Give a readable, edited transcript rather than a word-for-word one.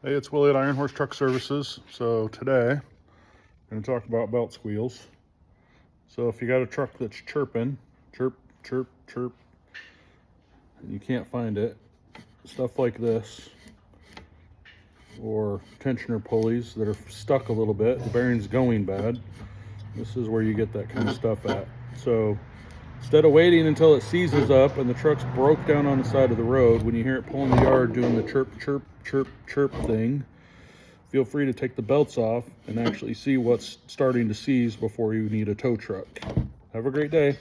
Hey, it's Willie at Iron Horse Truck Services. So today, I'm going to talk about belt squeals. So if you got a truck that's chirping, chirp, chirp, chirp, and you can't find it, stuff like this, or tensioner pulleys that are stuck a little bit, the bearing's going bad, this is where you get that kind of stuff at. So instead of waiting until it seizes up and the truck's broke down on the side of the road, when you hear it pulling the yard doing the chirp, chirp, chirp, chirp thing, feel free to take the belts off and actually see what's starting to seize before you need a tow truck. Have a great day.